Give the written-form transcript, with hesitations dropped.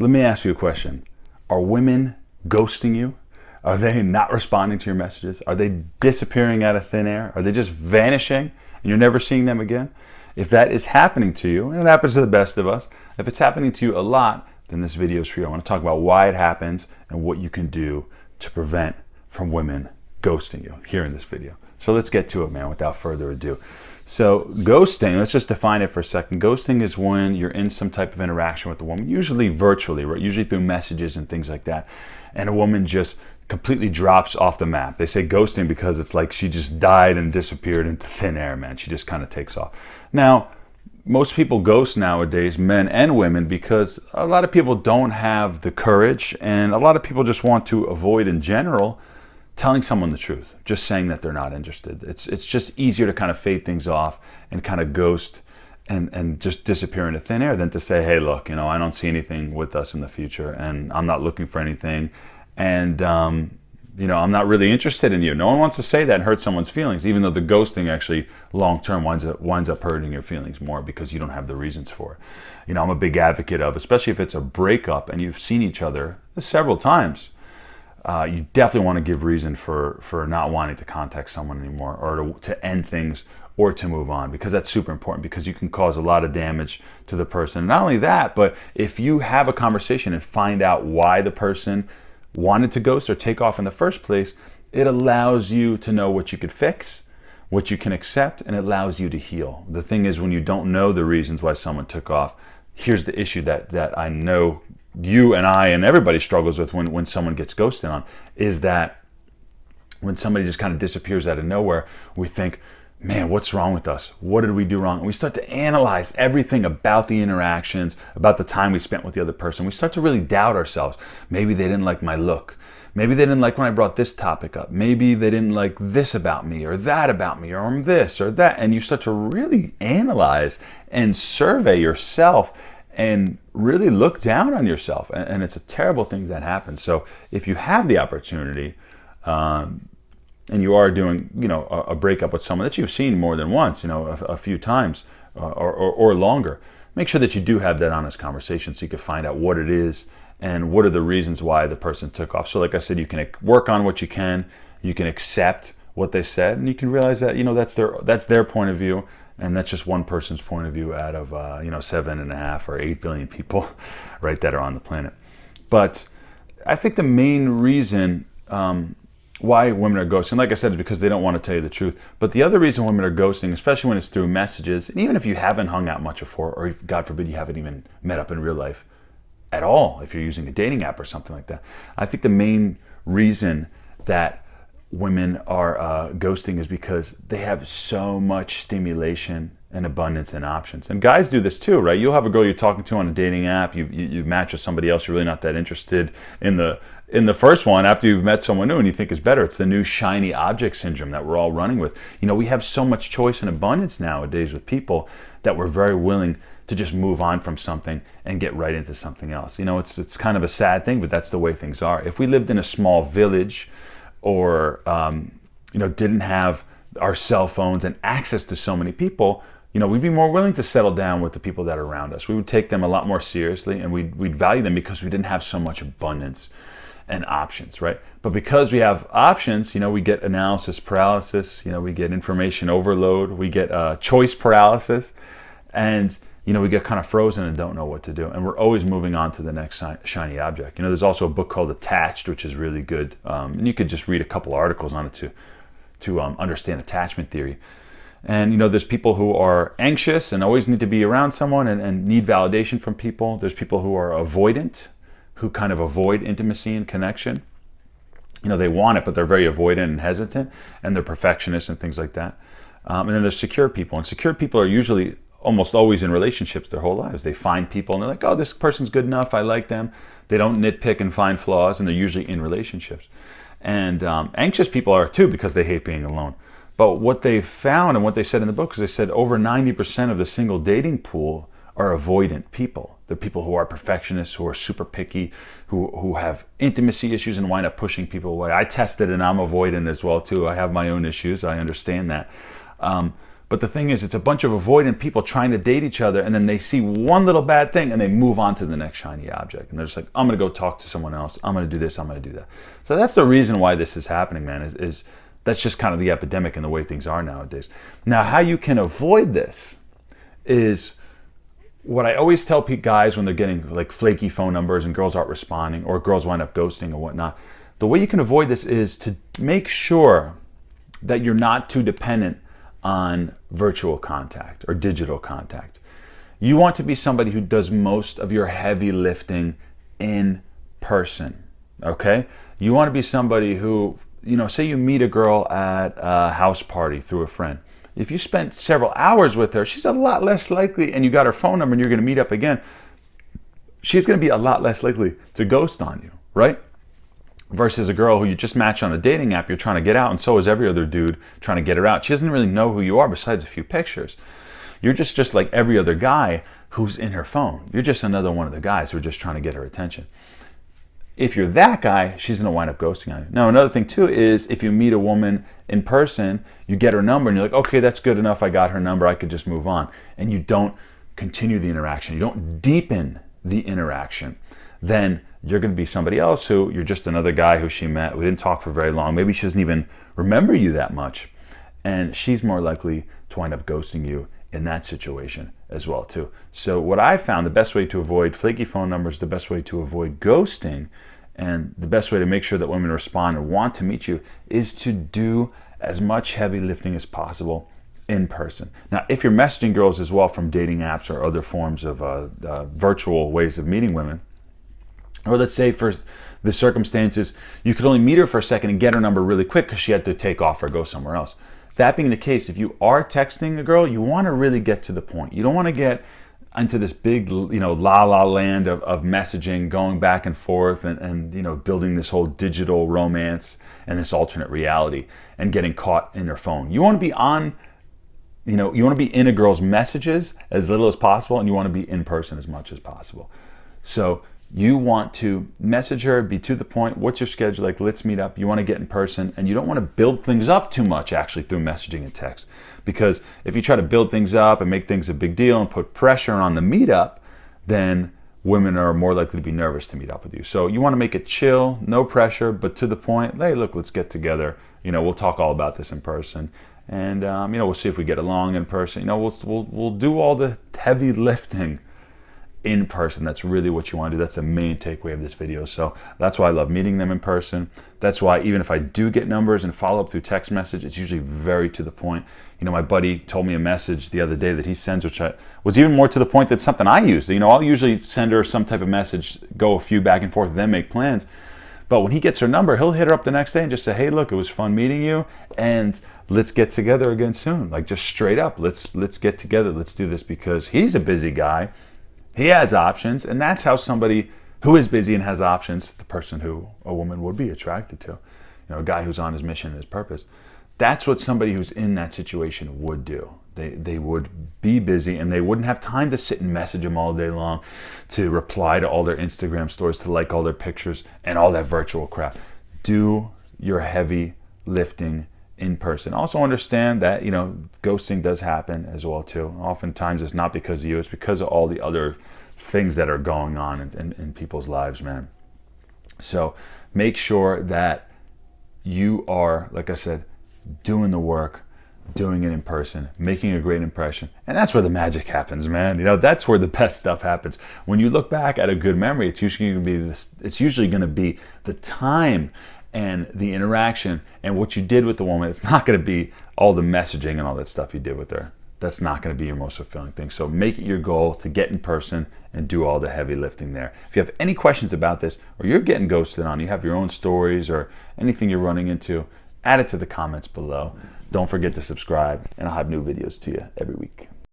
Let me ask you a question. Are women ghosting you? Are they not responding to your messages? Are they disappearing out of thin air? Are they just vanishing and you're never seeing them again? If that is happening to you, and it happens to the best of us, if it's happening to you a lot, then this video is for you. I want to talk about why it happens and what you can do to prevent from women ghosting you here in this video. So let's get to it, man, without further ado. So ghosting, let's just define it for a second. Ghosting is when you're in some type of interaction with a woman, usually virtually, right? Usually through messages and things like that. And a woman just completely drops off the map. They say ghosting because it's like she just died and disappeared into thin air, man. She just kind of takes off. Now, most people ghost nowadays, men and women, because a lot of people don't have the courage, and a lot of people just want to avoid, in general, telling someone the truth, just saying that they're not interested. It's just easier to kind of fade things off and kind of ghost and just disappear into thin air than to say, hey, look, I don't see anything with us in the future, and I'm not looking for anything, and I'm not really interested in you. No one wants to say that and hurt someone's feelings, even though the ghosting actually long-term winds up hurting your feelings more because you don't have the reasons for it. I'm a big advocate of, especially if it's a breakup and you've seen each other several times, you definitely want to give reason for not wanting to contact someone anymore, or to end things, or to move on, because that's super important, because you can cause a lot of damage to the person. Not only that, but if you have a conversation and find out why the person wanted to ghost or take off in the first place, it allows you to know what you could fix, what you can accept, and it allows you to heal. The thing is, when you don't know the reasons why someone took off, here's the issue that I know you and I and everybody struggles with when someone gets ghosted on, is that when somebody just kind of disappears out of nowhere, we think, man, what's wrong with us? What did we do wrong? And we start to analyze everything about the interactions, about the time we spent with the other person. We start to really doubt ourselves. Maybe they didn't like my look. Maybe they didn't like when I brought this topic up. Maybe they didn't like this about me, or that about me, or this or that. And you start to really analyze and survey yourself and really look down on yourself. And it's a terrible thing that happens. So if you have the opportunity, and you are doing, a breakup with someone that you've seen more than once, a few times or longer, make sure that you do have that honest conversation so you can find out what it is and what are the reasons why the person took off. So like I said, you can work on what you can accept what they said, and you can realize that, that's their point of view, and that's just one person's point of view out of, 7.5 or 8 billion people, right, that are on the planet. But I think the main reason, why women are ghosting, like I said, is because they don't want to tell you the truth. But the other reason women are ghosting, especially when it's through messages, and even if you haven't hung out much before, or God forbid you haven't even met up in real life at all, if you're using a dating app or something like that, I think the main reason that women are ghosting is because they have so much stimulation and abundance and options. And guys do this too, right? You'll have a girl you're talking to on a dating app, you match with somebody else, you're really not that interested in the first one after you've met someone new and you think is better. It's the new shiny object syndrome that we're all running with. We have so much choice and abundance nowadays with people that we're very willing to just move on from something and get right into something else. It's kind of a sad thing, but that's the way things are. If we lived in a small village, or didn't have our cell phones and access to so many people, we'd be more willing to settle down with the people that are around us. We would take them a lot more seriously, and we'd value them because we didn't have so much abundance and options, right? But because we have options, we get analysis paralysis, we get information overload, we get choice paralysis, and we get kind of frozen and don't know what to do. And we're always moving on to the next shiny object. There's also a book called Attached, which is really good. And you could just read a couple articles on it to understand attachment theory. And, there's people who are anxious and always need to be around someone and need validation from people. There's people who are avoidant, who kind of avoid intimacy and connection. They want it, but they're very avoidant and hesitant, and they're perfectionists and things like that. And then there's secure people. And secure people are usually almost always in relationships their whole lives. They find people and they're like, oh, this person's good enough, I like them. They don't nitpick and find flaws, and they're usually in relationships. And anxious people are too, because they hate being alone. But what they found and what they said in the book is they said over 90% of the single dating pool are avoidant people. They're people who are perfectionists, who are super picky, who have intimacy issues and wind up pushing people away. I tested and I'm avoidant as well too. I have my own issues. I understand that. But the thing is, it's a bunch of avoidant people trying to date each other, and then they see one little bad thing and they move on to the next shiny object. And they're just like, I'm going to go talk to someone else. I'm going to do this. I'm going to do that. So that's the reason why this is happening, man, is that's just kind of the epidemic and the way things are nowadays. Now, how you can avoid this is what I always tell guys when they're getting like flaky phone numbers and girls aren't responding, or girls wind up ghosting or whatnot. The way you can avoid this is to make sure that you're not too dependent on virtual contact or digital contact. You want to be somebody who does most of your heavy lifting in person, okay? You want to be somebody who, say you meet a girl at a house party through a friend. If you spent several hours with her, she's a lot less likely, and you got her phone number and you're going to meet up again, she's going to be a lot less likely to ghost on you, right? Versus a girl who you just match on a dating app, you're trying to get out, and so is every other dude trying to get her out. She doesn't really know who you are besides a few pictures. You're just like every other guy who's in her phone. You're just another one of the guys who are just trying to get her attention. If you're that guy, she's going to wind up ghosting on you. Now, another thing too is if you meet a woman in person, you get her number and you're like, okay, that's good enough. I got her number. I could just move on. And you don't continue the interaction. You don't deepen the interaction. Then you're going to be somebody else who you're just another guy who she met. We didn't talk for very long. Maybe she doesn't even remember you that much. And she's more likely to wind up ghosting you in that situation as well too. So what I found, the best way to avoid flaky phone numbers, the best way to avoid ghosting, and the best way to make sure that women respond and want to meet you is to do as much heavy lifting as possible in person. Now, if you're messaging girls as well from dating apps or other forms of virtual ways of meeting women, or let's say for the circumstances, you could only meet her for a second and get her number really quick because she had to take off or go somewhere else. That being the case, if you are texting a girl, you want to really get to the point. You don't want to get into this big, la-la land of messaging, going back and forth and building this whole digital romance and this alternate reality and getting caught in her phone. You want to be on, you want to be in a girl's messages as little as possible, and you want to be in person as much as possible. So you want to message her, be to the point. What's your schedule like? Let's meet up. You want to get in person, and you don't want to build things up too much actually through messaging and text. Because if you try to build things up and make things a big deal and put pressure on the meetup, then women are more likely to be nervous to meet up with you. So you want to make it chill, no pressure, but to the point. Hey, look, let's get together. We'll talk all about this in person, and we'll see if we get along in person. We'll do all the heavy lifting in person. That's really what you want to do. That's the main takeaway of this video. So that's why I love meeting them in person. That's why even if I do get numbers and follow up through text message, it's usually very to the point. My buddy told me a message the other day that he sends, which was even more to the point than something I use. I'll usually send her some type of message, go a few back and forth, then make plans. But when he gets her number, he'll hit her up the next day and just say, hey, look, it was fun meeting you, and let's get together again soon. Like, just straight up, let's get together. Let's do this, because he's a busy guy. He has options, and that's how somebody who is busy and has options, the person who a woman would be attracted to, a guy who's on his mission and his purpose. That's what somebody who's in that situation would do. They would be busy, and they wouldn't have time to sit and message them all day long, to reply to all their Instagram stories, to like all their pictures and all that virtual crap. Do your heavy lifting in person. Also understand that, ghosting does happen as well too. Oftentimes it's not because of you, it's because of all the other things that are going on in people's lives, man. So make sure that you are, like I said, doing the work, doing it in person, making a great impression. And that's where the magic happens, man. That's where the best stuff happens. When you look back at a good memory, it's usually going to be the time and the interaction and what you did with the woman. It's not going to be all the messaging and all that stuff you did with her. That's not going to be your most fulfilling thing. So make it your goal to get in person and do all the heavy lifting there. If you have any questions about this, or you're getting ghosted on, you have your own stories or anything you're running into, add it to the comments below. Don't forget to subscribe, and I'll have new videos to you every week.